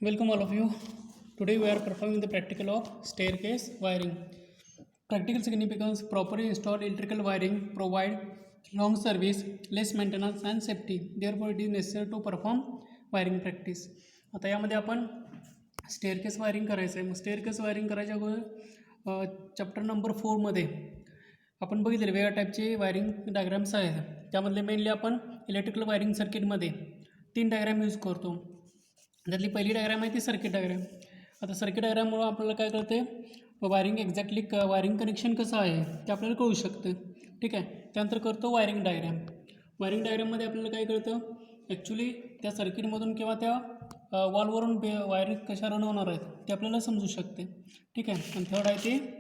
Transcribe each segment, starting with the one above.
Welcome all of you. Today we are performing the practical of staircase wiring. Practical significance: properly installed electrical wiring provide long service, less maintenance and safety. Therefore it is necessary to perform wiring practice. आता यामध्ये आपण staircase wiring करायचं आहे. मग staircase wiring करायच्या अगोदर chapter number 4मध्ये आपण बघितले वेगळ्या टाईपचे वायरिंग डायग्राम्स आहेत. त्यामधले मेनली आपण इलेक्ट्रिकल वायरिंग सर्किटमध्ये 3 डायग्राम यूज करतो. त्यातली पहिली डायग्राम आहे ती सर्किट डायग्राम. आता सर्किट डायग्राममुळं आपल्याला काय कळते, वायरिंग एक्झॅक्टली वायरिंग कनेक्शन कसं आहे ते आपल्याला कळू शकतं. ठीक आहे. त्यानंतर करतो वायरिंग डायग्राम. वायरिंग डायग्राममध्ये आपल्याला काय कळतं, ॲक्च्युली त्या सर्किटमधून किंवा त्या वॉलवरून वायरिंग कशा रन होणार आहेत ते आपल्याला समजू शकते. ठीक आहे. आणि थर्ड आहे ते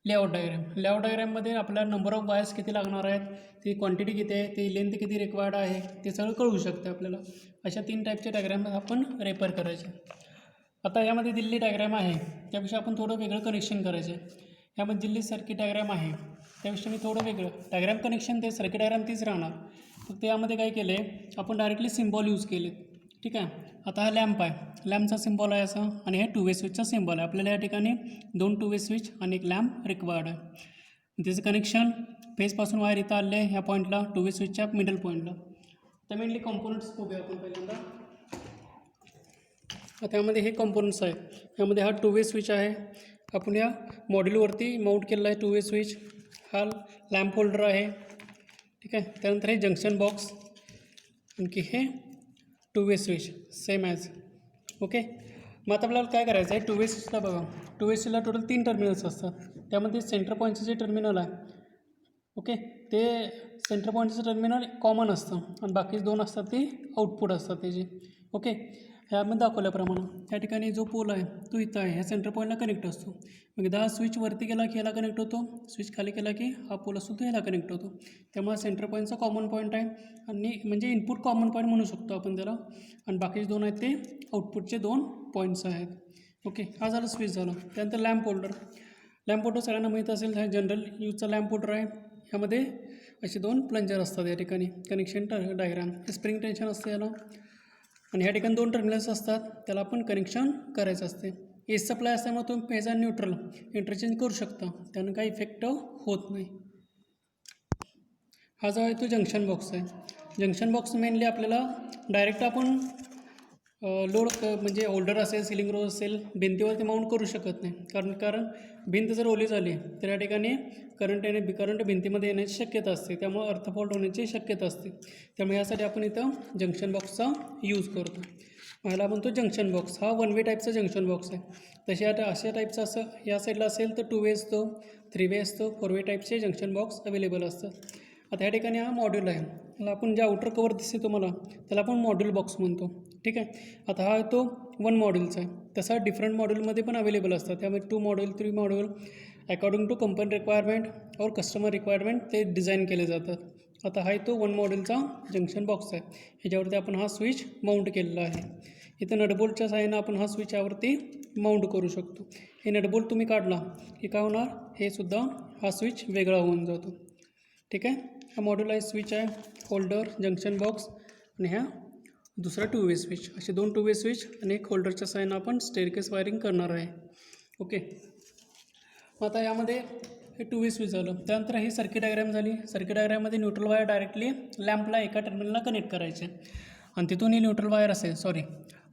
लेआउट डायग्राम. लेआउट डायग्राममध्ये आपल्याला नंबर ऑफ वायर्स किती लागणार आहेत, ती क्वांटिटी किती आहे, ती लेंथ किती रिक्वायर्ड आहे ते सगळं कळू शकते आपल्याला. अशा 3 टाईपचे डायग्राम आपण रेफर करायचे. आता यामध्ये दिल्ली डायग्राम आहे त्यापेक्षा आपण थोडं वेगळं कनेक्शन करायचं आहे. यामध्ये दिल्ली सर्किट डायग्राम आहे त्यापेक्षा मी थोडं वेगळं डायग्राम कनेक्शन ते सर्किट डायग्राम तीच राहणार. फक्त यामध्ये काय केलं आहे, आपण डायरेक्टली सिम्बॉल यूज केले. ठीक आहे. आता हा लॅम्प आहे, लॅम्पचा सिम्बॉल आहे असा, आणि हे 2 वे स्विचचा सिम्बॉल आहे. आपल्याला या ठिकाणी 2 2 वे स्विच आणि एक लॅम्प रिक्वायर्ड आहे. त्याचं कनेक्शन फेसपासून वायर इथं आले ह्या पॉईंटला 2 वे स्विचच्या मिडल पॉईंटला. तर मेनली कॉम्पोनंट्स बघूया आपण पहिल्यांदा. आता यामध्ये हे कॉम्पोनंट्स आहेत. यामध्ये हा 2 वे स्विच आहे, आपण या मॉड्यूलवरती माउंट केलेला आहे 2 वे स्विच. हा लॅम्प होल्डर आहे. ठीक आहे. त्यानंतर हे जंक्शन बॉक्स, आणखी हे 2 वे स्विच सेम ॲज. ओके. मग आता आपल्याला काय करायचं आहे, 2 वे स्विचला बघा. 2 वे स्विचला टोटल 3 टर्मिनल्स असतात. त्यामध्ये सेंटर पॉईंटचं जे टर्मिनल आहे, ओके, ते सेंटर पॉईंटचं टर्मिनल कॉमन असतं आणि बाकी 2 असतात ते आउटपुट असतात त्याचे. ओके. ह्यामध्ये दाखवल्याप्रमाणे या ठिकाणी जो पोल आहे तो इथं आहे, ह्या सेंटर पॉईंटला कनेक्ट असतो. मग एकदा स्विच वरती गेला की ह्याला कनेक्ट होतो, स्विच खाली केला की हा पोल असतो तो ह्याला कनेक्ट होतो. त्यामुळे सेंटर पॉईंटचा कॉमन पॉईंट आहे आणि म्हणजे इनपुट कॉमन पॉईंट म्हणू शकतो आपण त्याला. आणि बाकीचे 2 आहेत ते आउटपुटचे 2 पॉईंट्स आहेत. ओके. हा झालं स्विच झालं. त्यानंतर लॅम्प होल्डर. लॅम्प होल्डर सगळ्यांना माहीत असेल, हा जनरल यूजचा लॅम्प होल्डर आहे. ह्यामध्ये असे 2 प्लंजर असतात या ठिकाणी. कनेक्शन डायग्राम स्प्रिंग टेन्शन असते याला, आणि ह्या ठिकाणी 2 टर्मिनल्स असतात, त्याला आपण कनेक्शन करायचं असते. एस सप्लाय असल्यामुळे तुम्ही फेज आणि न्यूट्रल इंटरचेंज करू शकता, त्यानं काही इफेक्ट होत नाही. हा जो आहे तो जंक्शन बॉक्स आहे. जंक्शन बॉक्स मेनली आपल्याला डायरेक्ट आपण लोड म्हणजे होल्डर असेल, सिलिंग रोज असेल, भिंतीवरती माउंट करू शकत नाही. कारण भिंत जर ओली झाली तर या ठिकाणी करंट भिंतीमध्ये येण्याची शक्यता असते, त्यामुळे अर्थफॉल्ट होण्याची शक्यता असते. त्यामुळे यासाठी आपण इथं जंक्शन बॉक्सचा यूज करतो. ह्याला म्हणतो जंक्शन बॉक्स. हा 1 वे टाईपचा जंक्शन बॉक्स आहे. तसे अशा टाईपचं असं या साईडला असेल तर 2 वे असतो, 3 वे असतो, 4 वे टाईपचे जंक्शन बॉक्स अवेलेबल असतात. आता या ठिकाणी हा मॉड्यूल आहे, त्याला आपण जे आउटर कवर दिसते तुम्हाला त्याला आपण मॉड्यूल बॉक्स म्हणतो. ठीक आहे. आता हा तो 1 मॉड्यूलचा आहे. तसा डिफरंट मॉड्यूलमध्ये पण अवेलेबल असतात. त्यामुळे 2 module, 3 module according to company requirement और कस्टमर रिक्वायरमेंट ते डिझाईन केले जातात. आता हा तो 1 मॉड्यूलचा जंक्शन बॉक्स आहे. ह्याच्यावरती आपण हा स्विच माउंट केलेला आहे. इथं नटबोल्टच्या साहाय्यानं आपण हा स्विच यावरती माउंट करू शकतो. हे नटबोल्ट तुम्ही काढला की काय होणार, हे सुद्धा हा स्विच वेगळा होऊन जातो. ठीक आहे. हा मॉड्युलाइज स्विच आहे, होल्डर, जंक्शन बॉक्स आणि ह्या दुसरा 2 वे स्विच. असे 2 2 वे स्विच आणि एक होल्डरच्या साहाय्यानं आपण स्टेअरकेस वायरिंग करणार आहे. ओके. मग आता यामध्ये हे 2 वे स्विच झालं. त्यानंतर ही सर्किट डायग्राम झाली. सर्किट डायग्राममध्ये न्यूट्रल वायर डायरेक्टली लॅम्पला एका टर्मिनलला कनेक्ट करायचे, आणि तिथून ही न्यूट्रल वायर असेल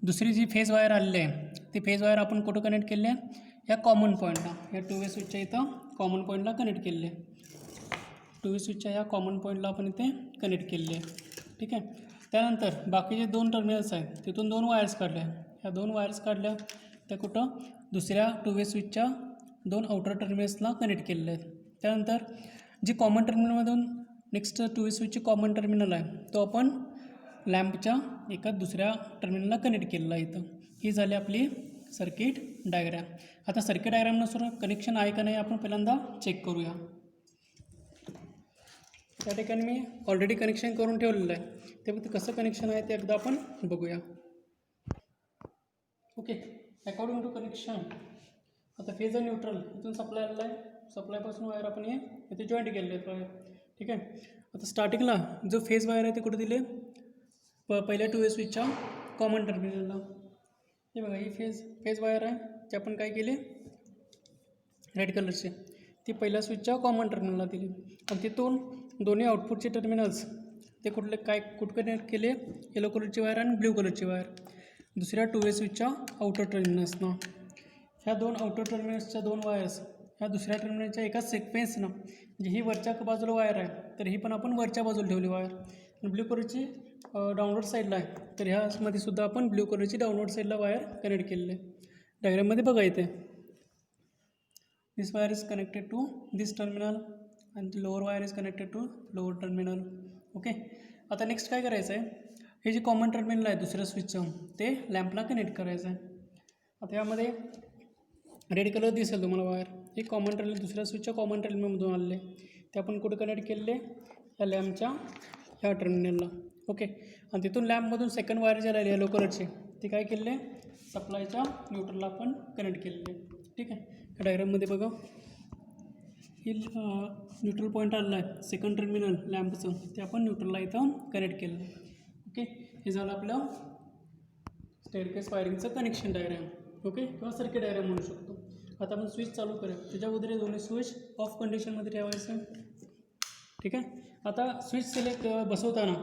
दुसरी जी फेज वायर आलेली आहे ती फेज वायर आपण कुठं कनेक्ट केली आहे, या कॉमन पॉईंटला, या 2 वे स्विचच्या इथं कॉमन पॉईंटला कनेक्ट केलेले आहे. 2 वे स्विचच्या या कॉमन पॉईंटला आपण इथे कनेक्ट केलेले आहे. ठीक आहे. त्यानंतर बाकीचे 2 टर्मिनल्स आहेत तिथून 2 वायर्स काढल्या. ह्या 2 वायर्स काढल्या त्या कुठं दुसऱ्या 2 वे स्विचच्या 2 आउटर टर्मिनल्सला कनेक्ट केलेले आहेत. त्यानंतर जी कॉमन टर्मिनलमधून नेक्स्ट 2 वे स्विचची कॉमन टर्मिनल आहे तो आपण लॅम्पच्या एका दुसऱ्या टर्मिनलला कनेक्ट केलेला आहे इथं. ही झाली आपली सर्किट डायग्राम. आता सर्किट डायग्रामनुसार कनेक्शन आहे का नाही आपण पहिल्यांदा चेक करूया. त्या ठिकाणी मी ऑलरेडी कनेक्शन करून ठेवलेलं आहे, ते फक्त कसं कनेक्शन आहे ते एकदा आपण बघूया. ओके. अकॉर्डिंग टू कनेक्शन आता फेज आणि न्यूट्रल इथून सप्लाय आलेला आहे. सप्लायपासून वायर आपण हे इथे जॉईंट केलेले आहेत वायर. ठीक आहे. आता स्टार्टिंगला जो फेज वायर आहे ते कुठे दिले, पहिल्या 2 वे स्विचच्या कॉमन टर्मिनलला. हे बघा, ही फेज वायर आहे, ते आपण काय केले, रेड कलरचे, ती पहिल्या स्विचच्या कॉमन टर्मिनलला दिली आणि तिथून दोन्ही आउटपुटचे टर्मिनल्स ते कुठं कनेक्ट केले, येलो कलरची वायर आणि ब्ल्यू कलरची वायर दुसऱ्या 2 वे स्विचच्या आउटर टर्मिनल्सनं. ह्या दोन आउटर टर्मिनल्सच्या 2 वायर्स ह्या दुसऱ्या टर्मिनलच्या एका सिक्वेन्सनं, म्हणजे ही वरच्या बाजूला वायर आहे तर ही पण आपण वरच्या बाजूला ठेवली वायर, आणि ब्ल्यू कलरची डाउनलोड साईडला आहे तर ह्यामध्ये सुद्धा आपण ब्ल्यू कलरची डाउनलोड साईडला वायर कनेक्ट केलेली आहे. डायग्राममध्ये बघा इथे this wire is connected to this terminal and the lower wire is connected to lower terminal. Okay, आता नेक्स्ट काय करायचं आहे, हे जे कॉमन टर्मिनल आहे दुसऱ्या स्विचचं ते लॅम्पला कनेक्ट करायचं आहे. आता यामध्ये रेड कलर दिसेल तुम्हाला वायर, हे कॉमन टर्मिनल दुसऱ्या स्विचच्या कॉमन टर्मिनलमधून आलेले, ते आपण कुठे कनेक्ट केलेले, या लॅम्पच्या ह्या टर्मिनलला. ओके, आणि तिथून लॅम्पमधून सेकंड वायर जे राहिले येलो कलरचे ते काय केले, सप्लायच्या न्यूट्रलला आपण कनेक्ट केलेले. ठीक आहे, डायग्राममध्ये बघा, ही न्यूट्रल पॉईंट आलेला आहे सेकंड टर्मिनल लॅम्पचं, ते आपण न्यूट्रलला इथं कनेक्ट केलं. ओके, हे झालं आपलं स्टेअरकेस वायरिंगचं कनेक्शन डायग्राम. ओके, किंवा सर्किट डायग्राम म्हणू शकतो. आता आपण स्विच चालू करूया, त्याच्या अगोदर दोन्ही स्विच ऑफ कंडिशनमध्ये ठेवायचं. ठीक आहे, आता स्विच सिलेक्ट बसवताना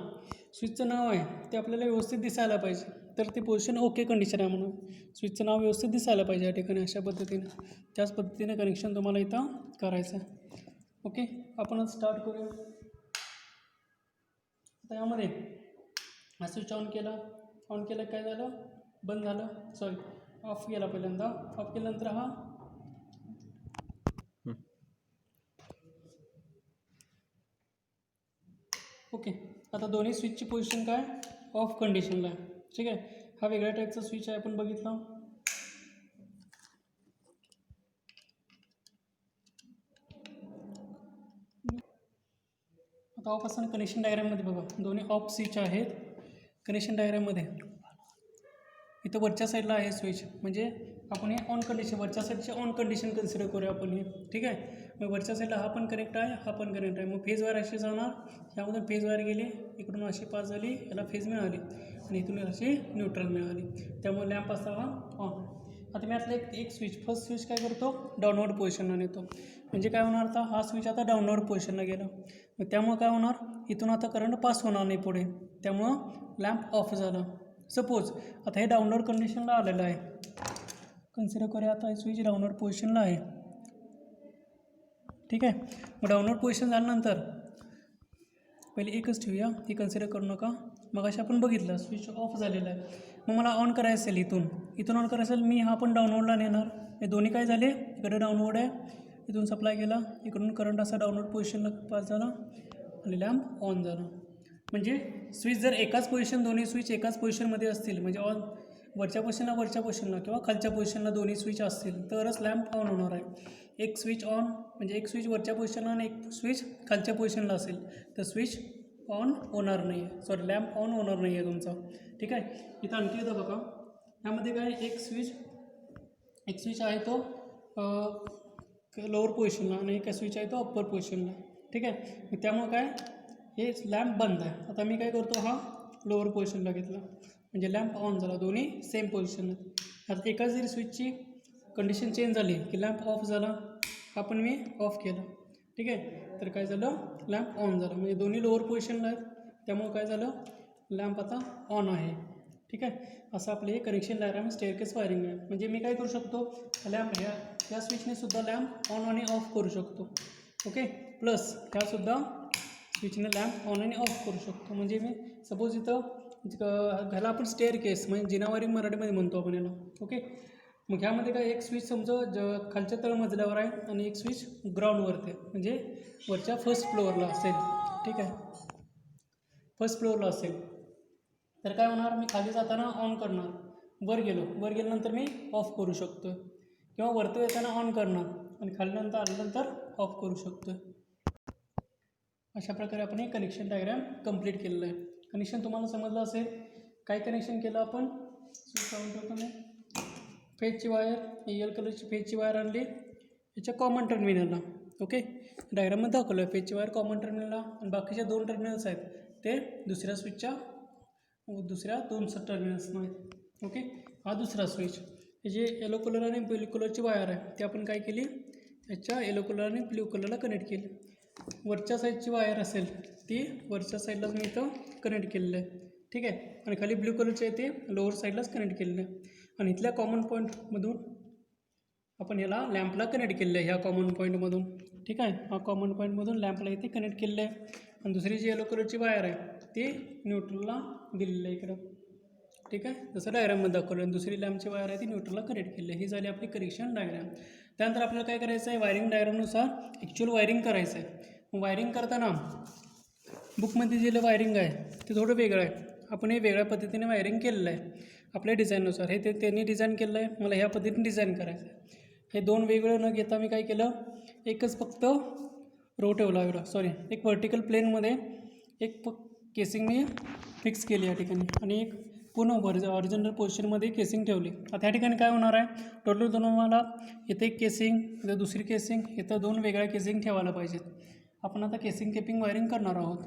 स्विचचं नाव आहे ते आपल्याला व्यवस्थित दिसायला पाहिजे, तर ते पोझिशन ओके कंडिशन आहे म्हणून स्विचचं नाव व्यवस्थित दिसायला पाहिजे या ठिकाणी. अशा पद्धतीने त्याच पद्धतीने कनेक्शन तुम्हाला इथं करायचं आहे. ओके, आपण स्टार्ट करूया. आता यामध्ये हा स्विच ऑन केला काय झालं, बंद झालं, सॉरी ऑफ केला पहिल्यांदा, ऑफ केल्यानंतर हा ओके, आता दोन्ही स्विचची पोझिशन काय, ऑफ कंडिशनला आहे. ठीक आहे, हा वेगळ्या टाईपचा स्विच आहे आपण बघितला. आता ऑफ असताना कनेक्शन डायग्राममध्ये बघा, दोन्ही ऑफ स्विच आहेत. कनेक्शन डायग्राममध्ये इथं वरच्या साईडला आहे स्विच, म्हणजे आपण हे ऑन कंडिशन, वरच्या साईडचे ऑन कंडिशन कन्सिडर करूया आपण हे. ठीक आहे, मग वरच्या साईडला हा पण कनेक्ट आहे, हा पण कनेक्ट आहे. मग फेज वायर अशी जाणार, ह्यामधून फेज वायर गेली, इकडून अशी पास झाली, याला फेज मिळाली आणि इथून अशी न्यूट्रल मिळाली, त्यामुळे लॅम्प असा हा ऑन. आता मी यातलं एक स्विच, फर्स्ट स्विच काय करतो, डाऊनवर्ड पोझिशनला नेतो, म्हणजे काय होणार, आता हा स्विच आता डाऊनवर्ड पोझिशनला गेला, मग त्यामुळं काय होणार, इथून आता करंट पास होणार नाही पुढे, त्यामुळं लॅम्प ऑफ झाला. सपोज आता हे डाऊनलोड कंडिशनला आलेलं आहे, कन्सिडर करूया आता हे स्विच डाऊनलोड पोझिशनला आहे. ठीक आहे, मग डाऊनलोड पोझिशन झाल्यानंतर पहिले एकच ठेवूया, ती कन्सिडर करू नका. मग अशा आपण बघितलं स्विच ऑफ झालेला आहे, मग मला ऑन करायचं असेल, इथून ऑन करायचं असेल, मी हा पण डाऊनलोडला नेणार. हे दोन्ही काय झाले, इकडे डाऊनलोड आहे, इथून सप्लाय केला, इकडून करंट असा डाऊनलोड पोझिशनला पास झाला आणि लॅम्प ऑन झाला. म्हणजे स्विच जर एकाच पोझिशन, दोन्ही स्विच एकाच पोझिशनमध्ये असतील, म्हणजे ऑन वरच्या पोझिशनला किंवा खालच्या पोझिशनला दोन्ही स्विच असतील तरच लॅम्प ऑन होणार आहे. एक स्विच ऑन म्हणजे एक स्विच वरच्या पोझिशनला आणि एक स्विच खालच्या पोझिशनला असेल तर स्विच ऑन होणार नाही आहे, सॉरी लॅम्प ऑन होणार नाही आहे तुमचा. ठीक आहे, इथं आणखी येतं बघा, ह्यामध्ये काय एक स्विच आहे तो लोअर पोझिशनला आणि एक स्विच आहे तो अप्पर पोझिशनला. ठीक आहे, त्यामुळं काय हे लॅम्प बंद आहे. आता मी काय करतो, हा लोअर पोझिशनला घेतला म्हणजे लॅम्प ऑन झाला, दोन्ही सेम पोझिशन. आता एकाच जरी स्विचची कंडिशन चेंज झाली की लॅम्प ऑफ झाला, हा पण मी ऑफ केला. ठीक आहे, तर काय झालं, लॅम्प ऑन झाला, म्हणजे दोन्ही लोअर पोझिशनला आहेत, त्यामुळे काय झालं, लॅम्प आता ऑन आहे. ठीक आहे, असं आपले हे कनेक्शन डायग्राम स्टेअरकेस वायरिंग आहे. म्हणजे मी काय करू शकतो, लॅम्प या स्विचने सुद्धा लॅम्प ऑन आणि ऑफ करू शकतो. ओके, प्लस ह्यासुद्धा स्विचने लॅम्प ऑन आणि ऑफ करू शकतो. म्हणजे मी सपोज इथं ह्याला आपण स्टेअरकेस म्हणजे जिना वायरिंग मराठीमध्ये म्हणतो आपण याला. ओके, मग ह्यामध्ये काय एक स्विच समजा खालच्या तळमजल्यावर आहे आणि एक स्विच ग्राउंडवरती आहे, म्हणजे वरच्या फर्स्ट फ्लोअरला असेल. ठीक आहे, फर्स्ट फ्लोअरला असेल तर काय होणार, मी खाली जाताना ऑन करणार, वर गेल्यानंतर मी ऑफ करू शकतो, किंवा वरती येताना ऑन करणार आणि खालीनंतर आल्यानंतर ऑफ करू शकतो. अशा प्रकारे आपण हे कनेक्शन डायग्राम कंप्लीट केलेलं आहे. कनेक्शन तुम्हाला समजलं असेल. काय कनेक्शन केलं आपण, स्विच ऑन ठेवताना फेजची वायर, येलो कलरची फेजची वायर आणली याच्या कॉमन टर्मिनलला. ओके, डायग्राममध्ये दाखवलं आहे फेजची वायर कॉमन टर्मिनलला आणि बाकीच्या 2 टर्मिनल्स आहेत ते दुसऱ्या स्विचच्या दुसऱ्या 2 सब टर्मिनल्सना आहेत. ओके, हा दुसरा स्विच. हे जे येलो कलर आणि ब्लू कलरची वायर आहे ते आपण काय केली, याच्या येलो कलर आणि ब्ल्यू कलरला कनेक्ट केली. वरच्या साईडची वायर असेल ती वरच्या साईडलाच मी इथं कनेक्ट केलेलं आहे. ठीक आहे, आणि खाली ब्ल्यू कलरचे आहे ते लोअर साईडलाच कनेक्ट केलेलं आहे. आणि इथल्या कॉमन पॉईंटमधून आपण ह्याला लॅम्पला कनेक्ट केलेलं आहे, ह्या कॉमन पॉईंटमधून. ठीक आहे, हा कॉमन पॉईंटमधून लॅम्पला इथे कनेक्ट केलेलं आहे. आणि दुसरी जी येलो कलरची वायर आहे ती न्यूट्रलला दिलेलं आहे इकडं. ठीक आहे, जसं डायग्राममध्ये दाखवलं. आणि दुसरी लॅम्पची वायर आहे ती न्यूट्रलला कनेक्ट केली आहे. ही झाली आपली कनेक्शन डायग्राम. त्यानंतर आपल्याला काय करायचं आहे, वायरिंग डायग्रामनुसार ॲक्च्युअल वायरिंग करायचं आहे. वायरिंग करताना बुकमध्ये जे वायरिंग आहे ते थोडं वेगळं आहे. आपण हे वेगळ्या पद्धतीने वायरिंग केलेलं आहे आपल्या डिझाईननुसार. हे त्यांनी डिझाईन केलं आहे, मला ह्या पद्धतीने डिझाईन करायचं आहे. हे दोन वेगळं न घेता मी काय केलं, एकच फक्त रो ठेवला एवढा, सॉरी एक व्हर्टिकल प्लेनमध्ये एक केसिंग मी फिक्स केली या ठिकाणी, आणि एक पूर्ण ऑरिजिनल पोझिशनमध्ये केसिंग ठेवली. आता ह्या ठिकाणी काय होणार आहे, टोटल दोन मला इथे एक केसिंग, इथं दुसरी केसिंग, इथं दोन वेगळ्या केसिंग ठेवायला पाहिजेत. आपण आता केसिंग केपिंग वायरिंग करणार आहोत.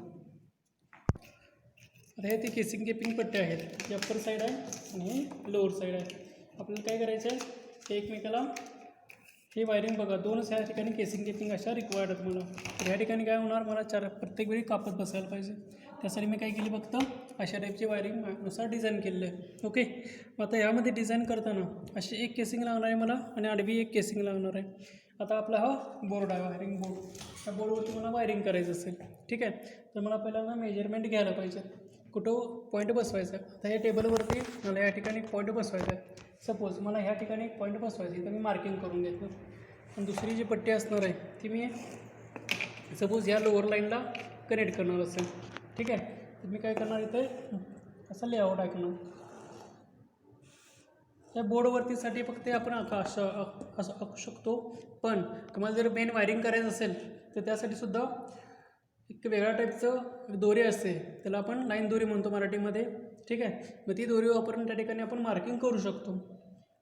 आता हे ते केसिंग केपिंग पट्टे आहेत, ही अप्पर साईड आहे आणि हे लोअर साईड आहे. आपल्याला काय करायचं आहे, ते एकमेकाला हे वायरिंग बघा, दोनच ह्या ठिकाणी केसिंग केपिंग अशा रिक्वायर्ड आहेत मला. तर ह्या ठिकाणी काय होणार, मला प्रत्येक वेळी कापत बसायला पाहिजे. त्यासाठी मी काय केली, फक्त अशा टाईपची वायरिंगनुसार डिझाईन केलेलं आहे. ओके, मग आता यामध्ये डिझाईन करताना अशी एक केसिंग लागणार आहे मला आणि आडवी एक केसिंग लागणार आहे. आता आपला हा बोर्ड आहे, वायरिंग बोर्ड. त्या बोर्डवरती मला वायरिंग करायचं असेल. ठीक आहे, तर मला पहिल्यांदा मेजरमेंट घ्यायला पाहिजे, कुठं पॉईंट बसवायचा आहे. आता या टेबलवरती मला या ठिकाणी पॉईंट बसवायचा आहे. सपोज मला ह्या ठिकाणी एक पॉईंट बसवायचा आहे, तर मी मार्किंग करून घेतलं. आणि दुसरी जी पट्टी असणार आहे ती मी सपोज ह्या लोअर लाईनला कनेक्ट करणार असेल. ठीक आहे, तर मी काय करणार, इथे असं लेआउट टाकणार. त्या बोर्डवरतीसाठी फक्त आपण असं आखू शकतो. पण तुम्हाला जर मेन वायरिंग करायचं असेल तर त्यासाठी सुद्धा एक वेगळ्या टाईपचं दोरी असते, त्याला आपण लाईन दोरी म्हणतो मराठीमध्ये. ठीक आहे, मग ती दोरी वापरून त्या ठिकाणी आपण मार्किंग करू शकतो.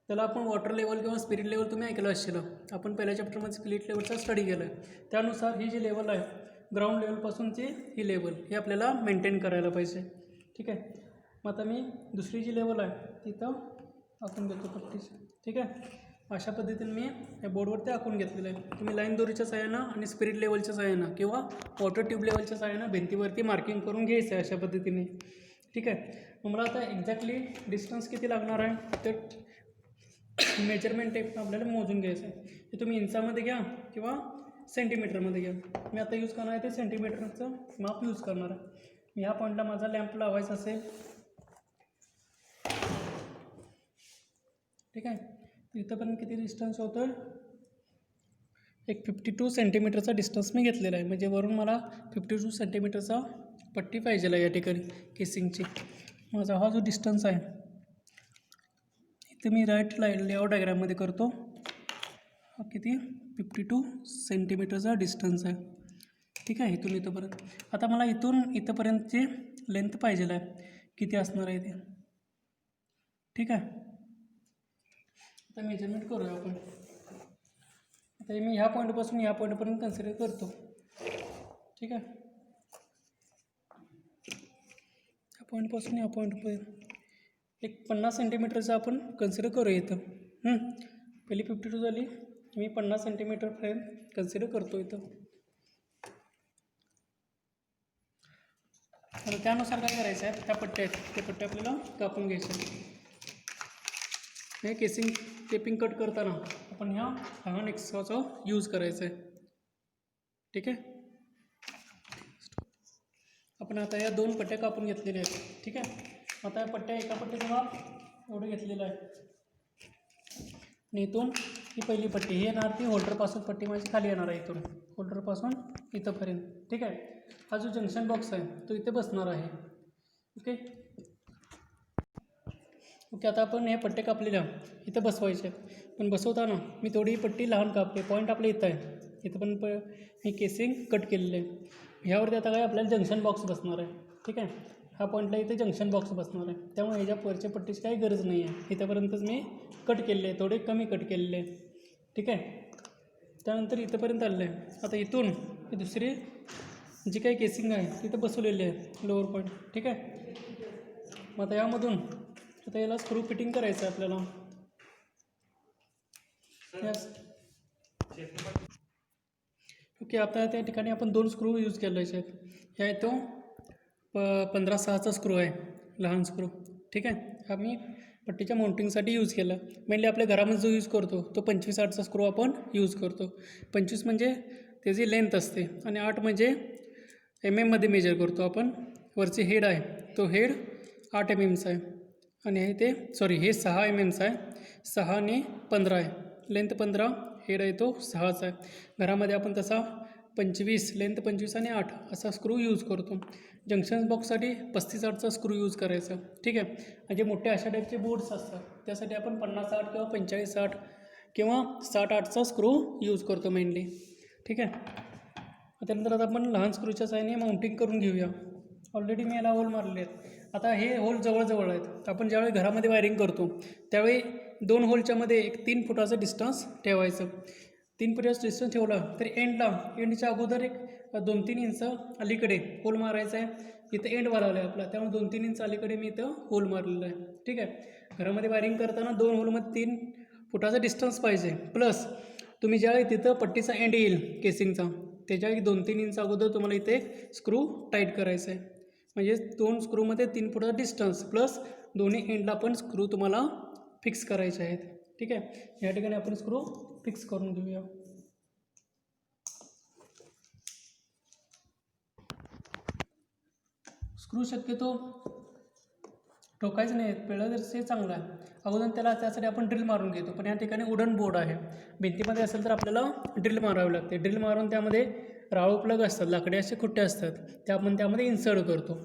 त्याला आपण वॉटर लेवल किंवा स्पिरिट लेवल तुम्ही ऐकलं असेल, आपण पहिल्या चॅप्टरमध्ये स्पिरिट लेवलचा स्टडी केला आहे. त्यानुसार ही जी लेवल आहे ग्राउंड लेवलपासूनची ही लेवल ही आपल्याला मेंटेन करायला पाहिजे. ठीक आहे, मग आता मी दुसरी जी लेवल आहे तिथं आखून घेतो पट्टीची. ठीक आहे, अशा पद्धतीने मी या बोर्डवरती आखून घेतलेलं आहे. तुम्ही लाईन दोरीच्या सहाय्यानं आणि स्पिरिट लेवलच्या सहाय्यानं किंवा वॉटर ट्यूब लेवलच्या सहाय्यानं भिंतीवरती मार्किंग करून घ्यायचं आहे अशा पद्धतीने. ठीक आहे, मग मला आता एक्झॅक्टली डिस्टन्स किती लागणार आहे तर मेजरमेंट टेप आपल्याला मोजून घ्यायचं आहे. ते तुम्ही इंचामध्ये घ्या किंवा सेंटीमीटरमध्ये घ्या. मी आता यूज करणार आहे ते सेंटीमीटरचं माप यूज करणार आहे. मी ह्या पॉईंटला माझा लॅम्प लावायचा असेल. ठीक आहे, तर इथंपर्यंत किती डिस्टन्स होतो, एक 52 सेंटीमीटरचा डिस्टन्स मी घेतलेला आहे. म्हणजे वरून मला 52 सेंटीमीटरचा पट्टी पाहिजे आहे या ठिकाणी केसिंगची. माझा हा जो डिस्टन्स आहे इथे मी राईट लेआउट डायग्राममध्ये करतो. हा किती 52 सेंटीमीटरचा डिस्टन्स आहे. ठीक आहे, इथून इथंपर्यंत. आता मला इथून इथंपर्यंतची लेंथ पाहिजे आहे, किती असणार आहे ते. ठीक आहे, आता मेजरमेंट करूया आपण. आता मी ह्या पॉईंटपासून ह्या पॉईंटपर्यंत कन्सिडर करतो. ठीक आहे, ह्या पॉईंटपासून ह्या पॉईंटपर्यंत एक 50 सेंटीमीटरचं आपण कन्सिडर करूया इथं. पहिली 52 झाली, मी 50 सेंटीमीटरपर्यंत कन्सिडर करतो इथं. तर त्यानुसार काय करायचं आहे, त्या पट्ट्या आहेत त्या पट्ट्या आपल्याला कापून घ्यायच्या. हे केसिंग केपिंग कट करताना आपण ह्या हार्न एक्स्ट्राचा यूज करायचा आहे. ठीक आहे, आपण आता या दोन पट्ट्या कापून घेतलेल्या आहेत. ठीक आहे, आता या पट्ट्या एका पट्टीचं माप एवढं घेतलेलं आहे. आणि इथून ही पहिली पट्टी ही येणार, ती होल्डरपासून पट्टी माझी खाली येणार आहे, इथून होल्डरपासून इथंपर्यंत. ठीक आहे, हा जो जंक्शन बॉक्स आहे तो इथे बसणार आहे. ओके ओके, आता आपण हे पट्टे कापलेल्या इथं बसवायचे आहेत. पण बसवताना मी थोडी पट्टी लहान कापते. पॉईंट आपल्या इथं आहे, इथं पण मी केसिंग कट केलेलं आहे. ह्यावरती आता काय आपल्याला जंक्शन बॉक्स बसणार आहे. ठीक आहे, हा पॉईंटला इथे जंक्शन बॉक्स बसणार आहे. त्यामुळे ह्याच्या वरच्या पट्टीची काही गरज नाही आहे. इथंपर्यंतच मी कट केलेले आहे, थोडे कमी कट केलेले आहे. ठीक आहे, त्यानंतर इथंपर्यंत आलेलं आहे. आता इथून ही दुसरी जी काही केसिंग आहे तिथं बसवलेली आहे लोअर पॉईंट. ठीक आहे, मग आता यामधून आता याला स्क्रू फिटिंग करायचं आहे आपल्याला. ओके, आता त्या ठिकाणी आपण 2 स्क्रू यूज केलेले आहेत. ह्या आहे तो 15/6चा स्क्रू आहे, लहान स्क्रू. ठीक आहे, आम्ही पट्टीच्या माउंटिंगसाठी यूज केला. मेनली आपल्या घरामध्ये जो यूज करतो तो 25/8चा स्क्रू आपण यूज करतो. 25 म्हणजे त्याची लेंथ असते आणि 8 म्हणजे MM मध्ये मेजर करतो आपण. वरची हेड आहे तो हेड 8 MMचा आहे आणि हे 6 MMचा आहे. 6 आणि 15 आहे, लेंथ 15, हेड आहे तो 6चा आहे. घरामध्ये आपण तसा 25, लेंथ 25 आणि 8 असा स्क्रू यूज करतो. जंक्शन बॉक्ससाठी 35/8चा स्क्रू यूज करायचा. ठीक आहे, म्हणजे मोठे अशा टाईपचे बोर्ड्स असतात त्यासाठी आपण 50/8 किंवा 45/8 किंवा 60/8चा स्क्रू यूज करतो मेनली. ठीक आहे, त्यानंतर आता आपण लहान स्क्रूच्या साहाय्याने माउंटिंग करून घेऊया. ऑलरेडी मी याला होल मारले आहेत. आता हे होल जवळजवळ आहेत. आपण ज्यावेळी घरामध्ये वायरिंग करतो त्यावेळी 2 होलच्या मध्ये एक 3 फुटाचं डिस्टन्स ठेवायचं. 3 फुटाचं डिस्टन्स ठेवला तर एंडच्या अगोदर एक 2-3 इंच अलीकडे होल मारायचा आहे. इथं एंड वाढवला आहे आपला, त्यामुळे 2-3 इंच अलीकडे मी इथं होल मारलेलं आहे. ठीक आहे, घरामध्ये वायरिंग करताना 2 होलमध्ये 3 फुटाचा डिस्टन्स पाहिजे. प्लस तुम्ही ज्यावेळी तिथं पट्टीचा एंड येईल केसिंगचा त्याच्या 2-3 इंच अगोदर तुम्हाला इथे स्क्रू टाईट करायचं आहे. म्हणजे 2 स्क्रूमध्ये 3 फुटाचा डिस्टन्स प्लस दोन्ही एंडला पण स्क्रू तुम्हाला फिक्स करायचे आहेत. ठीक आहे, या ठिकाणी आपण स्क्रू फिक्स करून घेऊया. स्क्रू शक्यतो ठोकायचं नाही, पिळलं तर ते चांगलं आहे. अगोदर त्यासाठी आपण ड्रिल मारून घेतो, पण या ठिकाणी वुडन बोर्ड आहे. भिंतीमध्ये असेल तर आपल्याला ड्रिल मारावी लागते. ड्रिल मारून त्यामध्ये राळू प्लग असतात, लाकडी असे खुट्टे असतात, ते आपण त्यामध्ये इन्सर्ट करतो.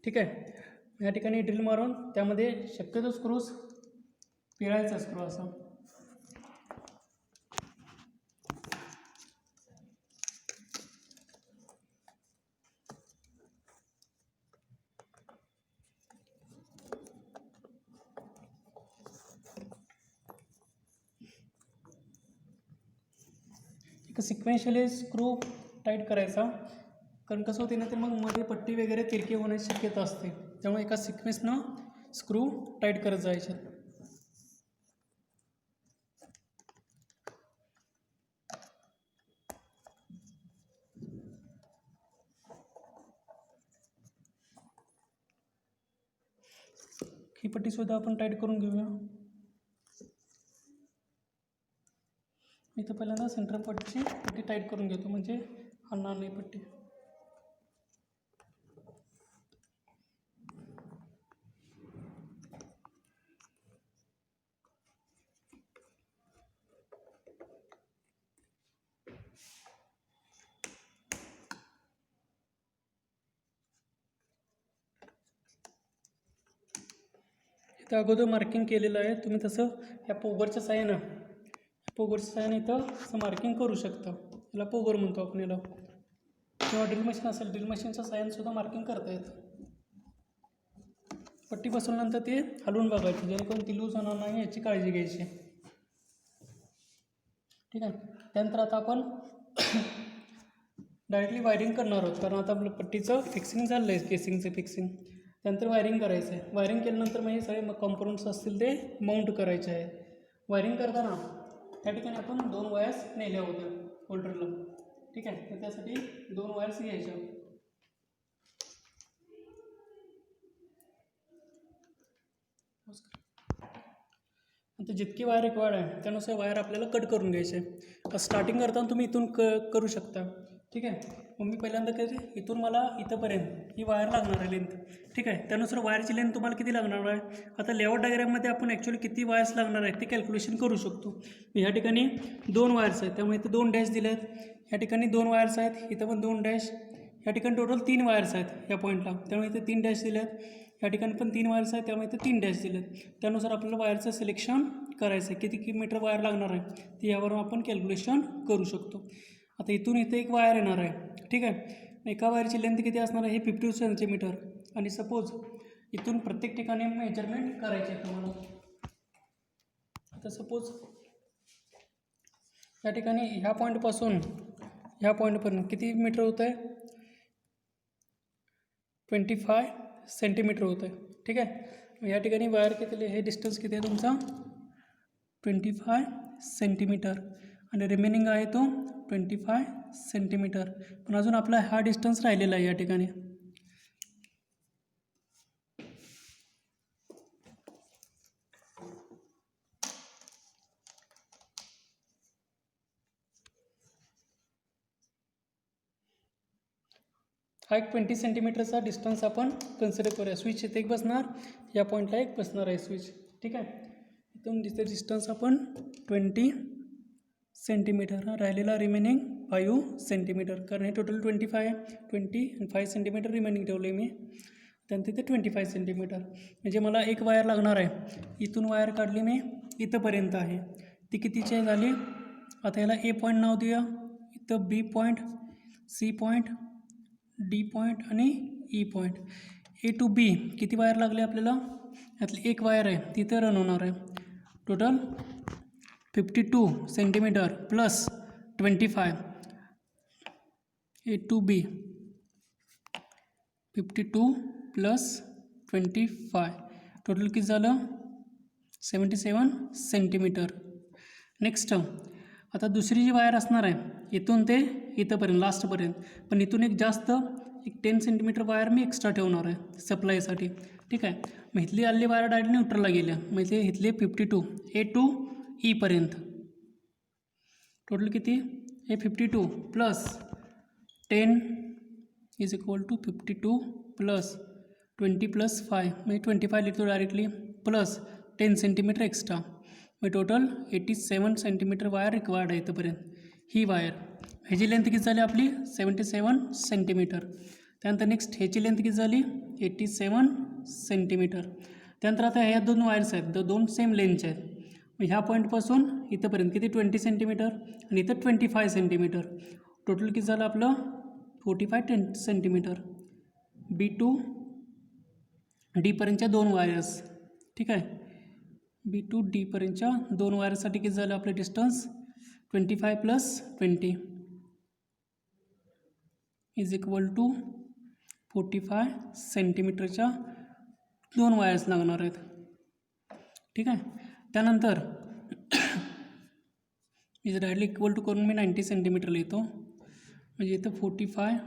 ठीक आहे, या ठिकाणी ड्रिल मारून त्यामध्ये शक्यतो स्क्रूज पिळायचा स्क्रू असा. एक सिक्वेन्शियली स्क्रू टाईट करायचा, कारण कसं होते ना तर मग मध्ये पट्टी वगैरे तिरकी होण्याची शक्यता असते. त्यामुळे एका सिक्वेन्सनं स्क्रू टाईट करत जायचे. ही पट्टीसुद्धा आपण टाईट करून घेऊया. मी तर पहिल्यांदा सेंटर पट्टीची पट्टी टाईट करून घेतो, म्हणजे हलणार नाही पट्टी. इथं अगोदर मार्किंग केलेलं आहे. तुम्ही तसं ह्या पोगरच्या साह्यानं इथं असं मार्किंग करू शकता. याला पोगर म्हणतो आपण याला. किंवा ड्रिल मशीन असेल, ड्रिल मशीनच्या साह्यानंसुद्धा मार्किंग करता येतं. पट्टी बसवल्यानंतर ते हलवून बघायची, जेणेकरून ती लूज होणार नाही याची काळजी घ्यायची. ठीक आहे, त्यानंतर आता आपण डायरेक्टली वायरिंग करणार आहोत, कारण आता आपलं पट्टीचं फिक्सिंग झालं आहे, केसिंगचं फिक्सिंग. त्यानंतर वायरिंग करायचं आहे. वायरिंग केल्यानंतर मग हे सगळे कॉम्पोनंट्स असतील ते माउंट करायचे आहेत. वायरिंग करताना त्या ठिकाणी आपण 2 वायर्स नेल्या होत्या होल्डरला. ठीक आहे, तर त्यासाठी 2 वायर्स घ्यायच्या. आता जितकी वायर रिक्वायर्ड आहे त्यानुसार वायर आपल्याला कट करून घ्यायचे. स्टार्टिंग करताना तुम्ही इथून करू शकता. ठीक आहे, मग मी पहिल्यांदा कधी इथून मला इथंपर्यंत ही वायर लागणार आहे लेंथ. ठीक आहे, त्यानुसार वायरची लेंथ तुम्हाला किती लागणार आहे. आता लेआउट डायग्राममध्ये आपण ॲक्च्युली किती वायर्स लागणार आहेत ते कॅल्क्युलेशन करू शकतो. ह्या ठिकाणी 2 वायर्स आहेत, त्यामुळे इथं 2 डॅश दिले आहेत. ह्या ठिकाणी 2 वायर्स आहेत, इथं पण 2 डॅश. ह्या ठिकाणी टोटल 3 वायर्स आहेत या पॉईंटला, त्यामुळे इथे 3 डॅश दिले आहेत. या ठिकाणी पण 3 वायर्स आहेत, त्यामुळे इथे 3 डॅश दिले आहेत. त्यानुसार आपल्याला वायरचं सिलेक्शन करायचं आहे, किती मीटर वायर लागणार आहे ते यावरून आपण कॅल्क्युलेशन करू शकतो. आता इथून इथे एक वायर येणार आहे. ठीक आहे, एका वायरची लेंथ किती असणार आहे, हे 50 सेंटीमीटर. आणि सपोज इथून प्रत्येक ठिकाणी मेजरमेंट करायचे आहे तुम्हाला. आता सपोज या ठिकाणी ह्या पॉईंटपासून ह्या पॉईंटपर्यंत किती मीटर होतं आहे, 25 सेंटीमीटर होतं आहे. ठीक आहे, या ठिकाणी वायर किती, हे डिस्टन्स किती आहे तुमचा 25 सेंटीमीटर आणि रिमेनिंग आहे तो 25 सेंटीमीटर. पण अजून आपला हा डिस्टन्स राहिलेला आहे या ठिकाणी. हा एक 20 सेंटीमीटरचा डिस्टन्स आपण कन्सिडर करूया. स्विच इथे एक बसणार, या पॉईंटला एक बसणार आहे स्विच. ठीक आहे, इथून डिस्टन्स आपण 20 सेंटीमीटर, राहिलेला रिमेनिंग 5 सेंटीमीटर. कारण हे टोटल 25 आहे, 20 आणि 5 सेंटीमीटर रिमेनिंग ठेवले मी. त्यानंतर इथे 25 सेंटीमीटर, म्हणजे मला एक वायर लागणार आहे. इथून वायर काढली मी, इथंपर्यंत आहे, ती कितीची झाली. आता याला ए पॉईंट नाव देऊया, इथं B point, C point, D point आणि E point. A to B किती वायर लागले आपल्याला, यातली एक वायर आहे तिथं रन होणार आहे. Total 52 centimetre plus 25. A to B 52 plus 25, total किती झालं 77 सेंटीमीटर. नेक्स्ट आता दुसरी जी वायर असणार आहे इथून ते इथंपर्यंत लास्टपर्यंत, पण इथून एक जास्त एक 10 सेंटीमीटर वायर मी एक्स्ट्रा ठेवणार आहे सप्लायसाठी. ठीक आहे, मग इथली आलेली वायर डायरेक्ट न्यूट्रलला गेल्या, म्हणजे इथले 52 ए टू ईपर्यंत. टोटल किती हे 52 plus 10 is equal to 52 plus 20 plus 5, म्हणजे 25 लिहितो डायरेक्टली, प्लस 10 सेंटीमीटर एक्स्ट्रा, मग टोटल 87 सेंटीमीटर वायर रिक्वायर्ड आहे इथंपर्यंत. ही वायर, ह्याची लेंथ किती झाली आपली 77 सेंटीमीटर. त्यानंतर नेक्स्ट ह्याची लेंथ किती झाली 87 सेंटीमीटर. त्यानंतर आता ह्या दोन वायर्स आहेत, दोन सेम लेंथचे आहेत. मग ह्या पॉईंटपासून इथंपर्यंत किती 20 सेंटीमीटर आणि इथं 25 सेंटीमीटर. टोटल किती झालं आपलं 45 सेंटीमीटर. बी टू डीपर्यंतच्या दोन वायर्स. ठीक आहे, बी टू डीपर्यंतच्या दोन वायरसाठी किती झालं आपलं distance 25 plus 20 is equal to 45 सेंटीमीटरच्या दोन वायर्स लागणार आहेत. ठीक आहे, त्यानंतर इज डायरेक्टली इक्वल टू करून मी 90 सेंटीमीटर लिहितो, म्हणजे इथं 45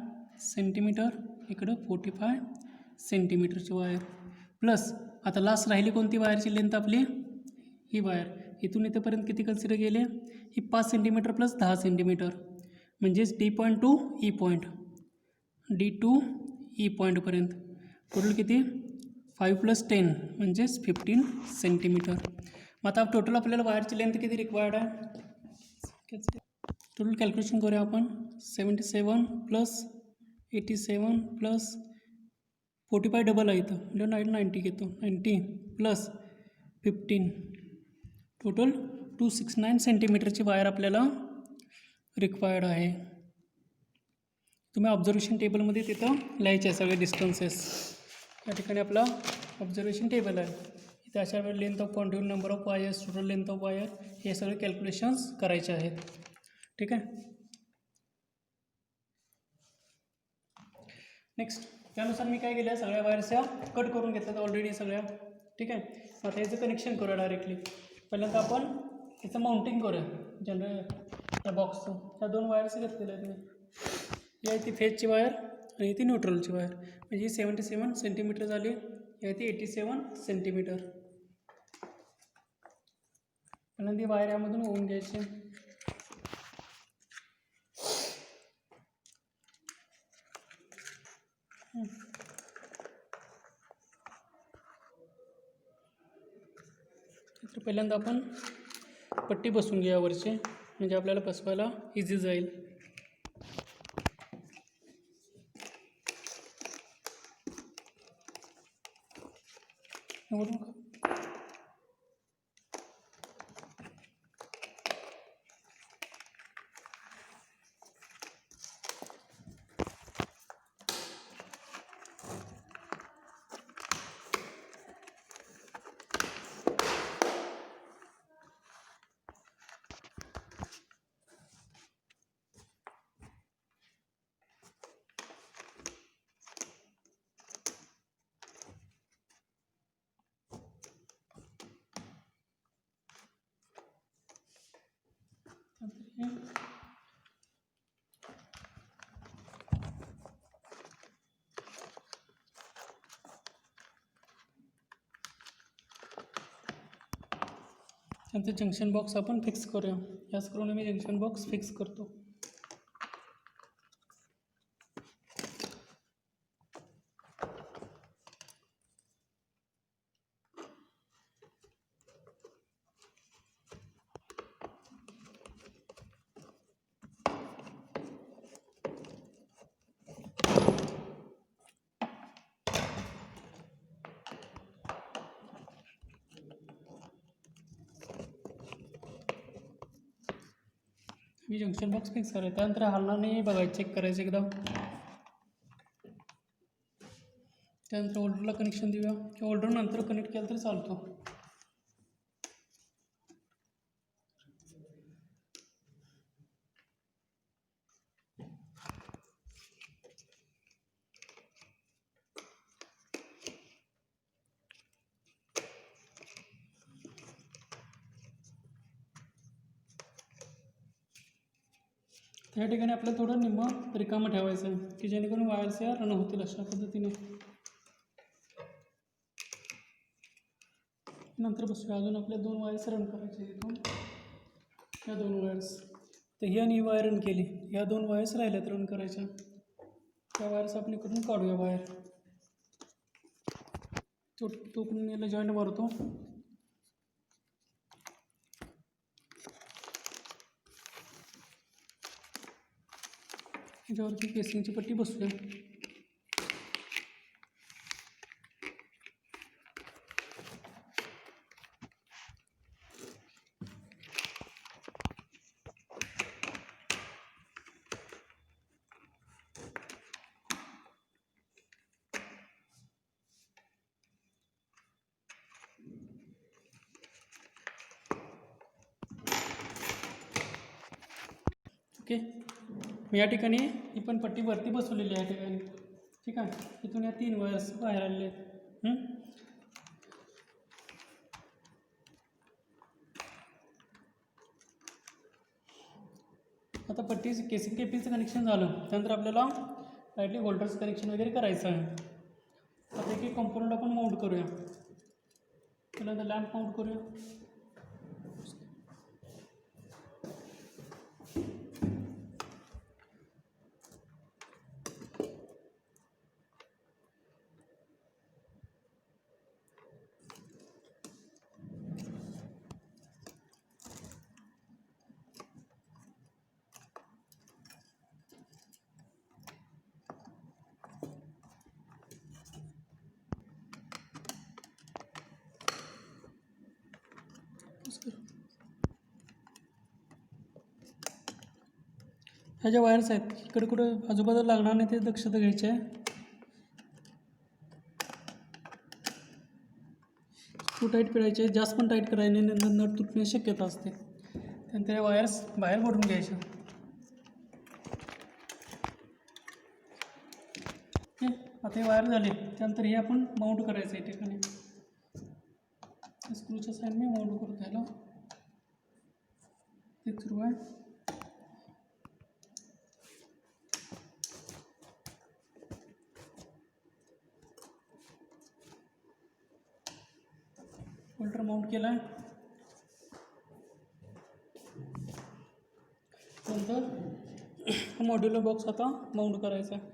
सेंटीमीटर, इकडं 45 सेंटीमीटरची वायर. प्लस आता लास्ट राहिली कोणती वायरची लेंथ आपली, ही वायर इथून इथंपर्यंत किती कन्सिडर केले, ही 5 सेंटीमीटर प्लस 10 सेंटीमीटर, म्हणजेच D point to E point, D to E पॉईंटपर्यंत. टोटल किती 5 प्लस 10 म्हणजेच 15 सेंटीमीटर. मग आता टोटल आपल्याला वायरची लेंथ किती रिक्वायर्ड आहे, टोटल कॅल्क्युलेशन करूया आपण. 77 प्लस 87 प्लस 45 डबल आहे इथं, म्हणजे 90 घेतो, 90 प्लस 15, टोटल 269 सेंटीमीटरची वायर आपल्याला रिक्वायर्ड आहे. तुम्ही ऑब्झर्वेशन टेबलमध्ये तिथं लिहायचे आहे सगळे डिस्टन्सेस. या ठिकाणी आपला ऑब्झर्वेशन टेबल आहे, इथे अशा वेळी length of continue, number of wires, total length of wire, हे सगळे कॅल्क्युलेशन्स करायचे आहेत. ठीक आहे, नेक्स्ट त्यानुसार मी काय केलं, सगळ्या वायर्सच्या कट करून घेतल्यात ऑलरेडी सगळ्या. ठीक आहे, आता याचं कनेक्शन करूया डायरेक्टली. पहिल्यांदा आपण याचं माउंटिंग करूया जनरल त्या बॉक्सचं. त्या दोन वायर्स घेतलेल्या आहेत मी, ही आहे ती फेजची वायर आणि ती न्यूट्रलची वायर, म्हणजे ही 77 सेंटीमीटर झाली, ही आहे ती 87 सेंटीमीटर. पहिल्यांदा ती वायर यामधून होऊन घ्यायची. तर पहिल्यांदा आपण पट्टी बसून घ्या वरची, म्हणजे आपल्याला बसवायला इझी जाईल. त्यांचं जंक्शन बॉक्स आपण फिक्स करूया. या स्क्रूने मी जंक्शन बॉक्स फिक्स करतो. मी जंक्शन बॉक्स फिक्स करायचं, त्यानंतर हलणार नाही बघायचं, चेक करायचं एकदा. त्यानंतर होल्डरला कनेक्शन देऊया, किंवा होल्डर नंतर कनेक्ट केलं तरी चालतो. त्या ठिकाणी आपल्याला थोडं निम्मं रिकामं ठेवायचं आहे, की जेणेकरून वायर्स या रन होतील अशा पद्धतीने. नंतर बसूया, अजून आपल्या 2 वायर्स रन करायचे इथून, या 2 वायर्स. तर ही आणि ही वायर रन केली, या 2 वायर्स राहिल्यात रन करायच्या. त्या वायर्स आपण इकडून काढूया वायर. तो पण याला जॉईंट मारतो. याच्यावरती केसिंगची पट्टी बसूया. ओके, मी या ठिकाणी ही पण पट्टी वरती बसवलेली आहे या ठिकाणी. ठीक आहे, इथून या 3 वायर्स बाहेर आलेले आहेत. आता पट्टी केसिंग केपिंगचं कनेक्शन झालं, त्यानंतर आपल्याला डायरेक्टली होल्डर्स कनेक्शन वगैरे करायचं आहे. आता एक एक कंपोनंट आपण माउंट करूया. पहिल्यांदा लॅम्प माउंट करूया. ह्या ज्या वायर्स आहेत इकडे कुठं आजूबाजूला लागणार नाही ते दक्षता घ्यायची आहे. स्क्रू टाईट करायचे, जास्त पण टाईट करायचे नाही, नट तुटण्याची शक्यता असते. त्यानंतर या वायर्स बाहेर काढून घ्यायच्या. ओके, आता हे वायर झाले, त्यानंतर हे आपण माउंट करायचं आहे. ठिकाणी स्क्रूच्या साईडने माउंट करतो. ह्याला एक स्क्रू आहे, होल्डर माउंट केला आहे. नंतर मॉड्युलर बॉक्स आता माउंट करायचा आहे.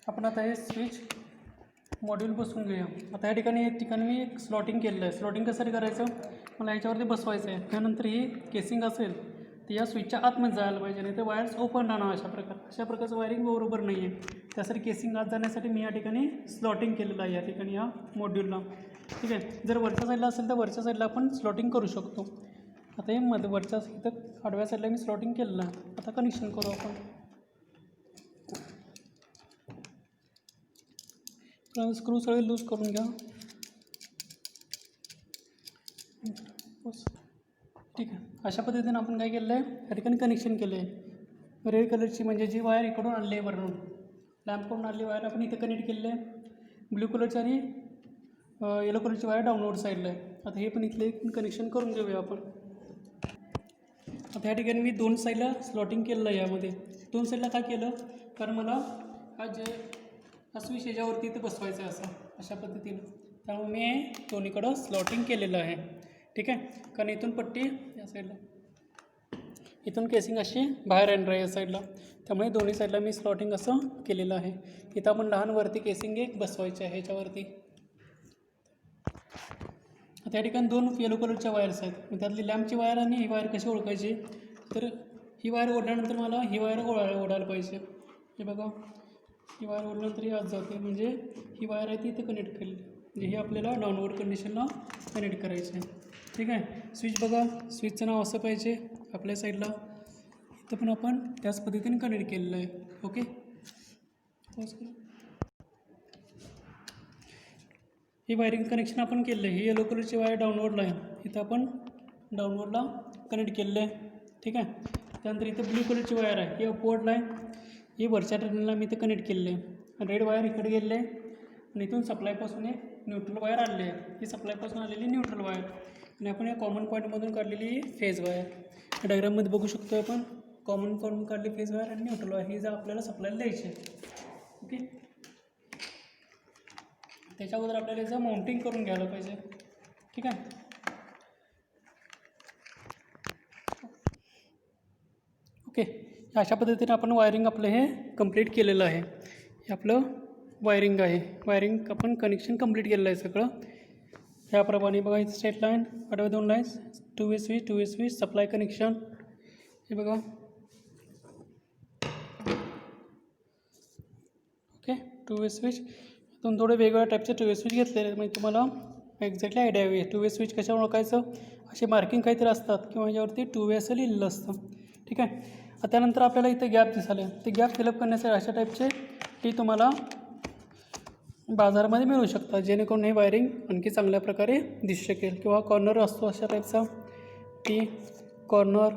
आपण आता हे स्विच मॉड्यूल बसवून घेऊया. आता या ठिकाणी मी एक स्लॉटिंग केलेलं आहे. स्लॉटिंग कशासाठी करायचं, मला याच्यावरती बसवायचं आहे. त्यानंतर ही केसिंग असेल ती या स्विचच्या आतमध्ये जायला पाहिजे, नाही तर वायर्स ओपन राहणार. अशा प्रकारचं वायरिंग बरोबर नाही आहे. त्यासाठी केसिंग आत जाण्यासाठी मी या ठिकाणी स्लॉटिंग केलेलं आहे या ठिकाणी या मॉड्यूलला. ठीक आहे, जर वरच्या साईडला असेल तर वरच्या साईडला आपण स्लॉटिंग करू शकतो. आता हे वरच्या इथं आडव्या साईडला मी स्लॉटिंग केलेलं आहे. आता कनेक्शन करू आपण. स्क्रू सगळे लूज करून घ्या. बस, ठीक आहे. अशा पद्धतीने आपण काय केलं आहे, या ठिकाणी कनेक्शन केलं आहे. रेड कलरची म्हणजे जी वायर इकडून आणली आहे वरून, लॅम्पकडून आलेली वायर आपण इथे कनेक्ट केलेली आहे. ब्ल्यू कलरची आणि येलो कलरची वायर डाउनलोड साईडला आहे. आता हे पण इथले कनेक्शन करून घेऊया आपण. आता ह्या ठिकाणी मी 2 साईडला स्लॉटिंग केलेलं आहे. यामध्ये 2 साईडला काय केलं, कारण मला हा स्विच ह्याच्यावरती इथे बसवायचा आहे अशा पद्धतीनं. त्यामुळे मी दोन्हीकडं स्लॉटिंग केलेलं आहे. ठीक आहे, कारण इथून पट्टी या साईडला, इथून केसिंग अशी बाहेर येणार आहे या साईडला. त्यामुळे दोन्ही साईडला मी स्लॉटिंग असं केलेलं आहे. इथं आपण लहान वरती केसिंग एक बसवायचे आहे ह्याच्यावरती. त्या ठिकाणी 2 येलो कलरच्या वायर्स आहेत. मग त्यातली लॅम्पची वायर आणि ही वायर कशी ओळखायची, तर ही वायर ओढल्यानंतर मला ही वायर ओढायला पाहिजे. हे बघा, ही वायर ओढल्यानंतर ही आत जाते, म्हणजे ही वायर आहे ती इथे कनेक्ट केली. म्हणजे ही आपल्याला डाउनवर्ड कंडिशनला कनेक्ट करायची आहे. ठीक आहे. स्विच बघा, स्विचचं नाव असं पाहिजे आपल्या साईडला. इथं पण आपण त्याच पद्धतीने कनेक्ट केलेलं आहे. ओके, ही वायरिंग कनेक्शन आपण केलेलं आहे. ही येलो कलरची वायर डाउनवर्डला आहे, इथं आपण डाउनवर्डला कनेक्ट केलेलं आहे. ठीक आहे. त्यानंतर इथं ब्ल्यू कलरची वायर आहे, ही अपवर्डला आहे. ही वरच्या टर्मिनलला मी इथं कनेक्ट केलेलं आहे. रेड वायर इकडे गेलेली आहे आणि इथून सप्लायपासून एक न्यूट्रल वायर आलेली आहे. ही सप्लायपासून आलेली न्यूट्रल वायर आणि आपण या कॉमन पॉईंटमधून काढलेली फेज वायर. या डायग्राममध्ये बघू शकतो आपण कॉमन पॉईंटमधून काढली फेज वायर आणि न्यूट्रल वायर, ही जर आपल्याला सप्लायला द्यायची आहे. ओके, त्याच्या अगोदर आपल्याला याचं माउंटिंग करून घ्यायला पाहिजे. ठीक आहे. ओके, अशा पद्धतीने आपण वायरिंग आपलं हे कंप्लीट केलेलं आहे. हे आपलं वायरिंग आहे. वायरिंग आपण कनेक्शन कंप्लीट केलेलं आहे सगळं. ह्याप्रमाणे बघा, इथं स्ट्रेट लाईन, आडव्या 2 लाईन्स, 2 वे स्विच, सप्लाय कनेक्शन. हे बघा. ओके, 2 वे स्विच. इथून थोडे वेगवेगळ्या टाईपचे 2 वे स्विच घेतलेले आहेत, म्हणजे तुम्हाला एक्झॅक्टली आयडिया हवी आहे. 2 वे स्विच कशा ओळखायचं, असे मार्किंग काहीतरी असतात किंवा ह्याच्यावरती 2 वे असं लिहिलेलं असतं. ठीक आहे. त्यानंतर आपल्याला इथे गॅप दिसाले, ते गॅप फिलअप करण्यासाठी अशा टाईपचे ही तुम्हाला बाजारामध्ये मिळू शकतात, जेणेकरून हे वायरिंग आणखी चांगल्या प्रकारे दिसू शकेल. किंवा कॉर्नर असतो अशा टाईपचा, टी कॉर्नर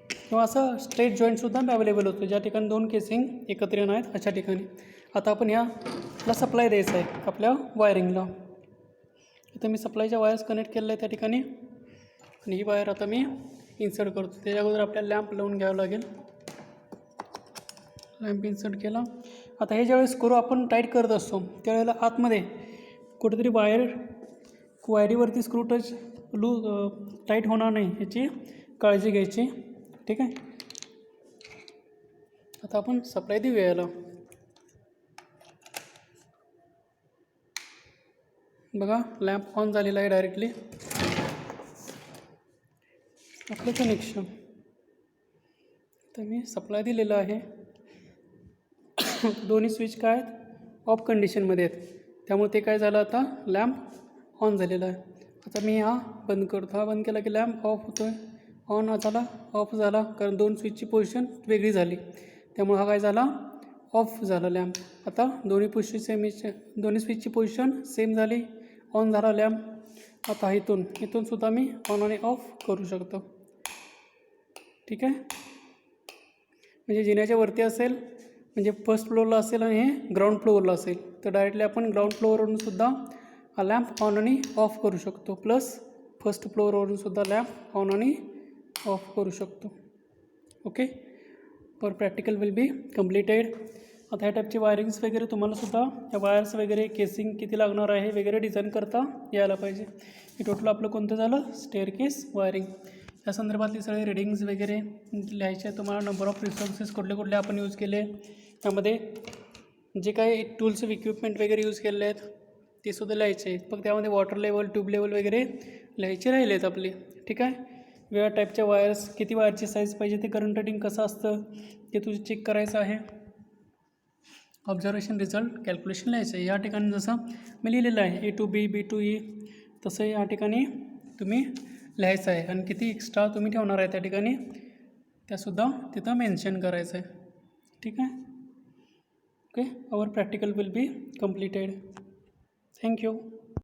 किंवा असं स्ट्रेट जॉईंटसुद्धा अवेलेबल होतो, ज्या ठिकाणी 2 केसिंग एकत्र येणार आहेत अशा ठिकाणी. आता आपण ह्याला सप्लाय द्यायचा आहे आपल्या वायरिंगला. इथं मी सप्लायच्या वायर्स कनेक्ट केलेल्या आहे त्या ठिकाणी, आणि ही वायर आता मी इन्सर्ट करतो. त्याच्या अगोदर आपल्याला लॅम्प लावून घ्यावं लागेल. लॅम्प इन्सर्ट केला. आता हे ज्यावेळेस स्क्रू आपण टाईट करत असतो त्यावेळेला आतमध्ये कुठेतरी वायरीवरती स्क्रू टच टाईट होणार नाही याची काळजी घ्यायची. ठीक आहे. आता आपण सप्लाय देऊया याला. बघा, लॅम्प ऑन झालेला आहे डायरेक्टली. आपलं कनेक्शन तर मी सप्लाय दिलेलं आहे. दोन्ही स्विच काय आहेत, ऑफ कंडिशनमध्ये आहेत, त्यामुळे ते काय झालं, आता लॅम्प ऑन झालेला आहे. आता मी हा बंद करतो. हा बंद केला की लॅम्प ऑफ होतो आहे. ऑन झाला, ऑफ झाला, कारण 2 स्विचची पोझिशन वेगळी झाली, त्यामुळे हा काय झाला, ऑफ झाला लॅम्प. आता दोन्ही स्विचची पोझिशन सेम झाली, ऑन झाला लॅम्प. आता इथून सुद्धा मी ऑन आणि ऑफ करू शकतो. ठीक आहे. म्हणजे जिन्याच्या वरती असेल, म्हणजे फर्स्ट फ्लोअरला असेल आणि हे ग्राउंड फ्लोअरला असेल, तर डायरेक्टली आपण ग्राउंड फ्लोअरवरून सुद्धा हा लॅम्प ऑन आणि ऑफ करू शकतो. प्लस फर्स्ट फ्लोअरवरून सुद्धा लॅम्प ऑन आणि ऑफ करू शकतो. Okay, per practical will be completed. आता ह्या टाईपची वायरिंग्स वगैरे तुम्हालासुद्धा या वायर्स वगैरे केसिंग किती लागणार आहे वगैरे डिझाईन करता यायला पाहिजे. हे टोटल आपलं कोणतं झालं, स्टेअरकेस वायरिंग. या संदर्भातली सगळे रिडिंग्स वगैरे लिहायचे आहे तुम्हाला. नंबर ऑफ रिसोर्सेस कुठले आपण यूज केले, त्यामध्ये जे काही टूल्स इक्विपमेंट वगैरे यूज केलेले आहेत ते सुद्धा लिहायचे आहेत. फक्त त्यामध्ये वॉटर लेवल, ट्यूब लेवल वगैरे लिहायचे राहिले आहेत आपले. ठीक आहे. वेगळ्या टाईपच्या वायर्स, किती वायरची साईज पाहिजे, ते करंट रेटिंग कसं असतं ते तुझं चेक करायचं आहे. ऑब्झर्वेशन रिझल्ट कॅल्क्युलेशन लिहायचं आहे. या ठिकाणी जसं मी लिहिलेलं आहे A to B, B to E, तसं या ठिकाणी तुम्ही लिहायचं आहे. आणि किती एक्स्ट्रा तुम्ही ठेवणार आहे त्या ठिकाणी त्यासुद्धा तिथं मेन्शन करायचं आहे. ठीक आहे. Okay, our practical will be completed. Thank you.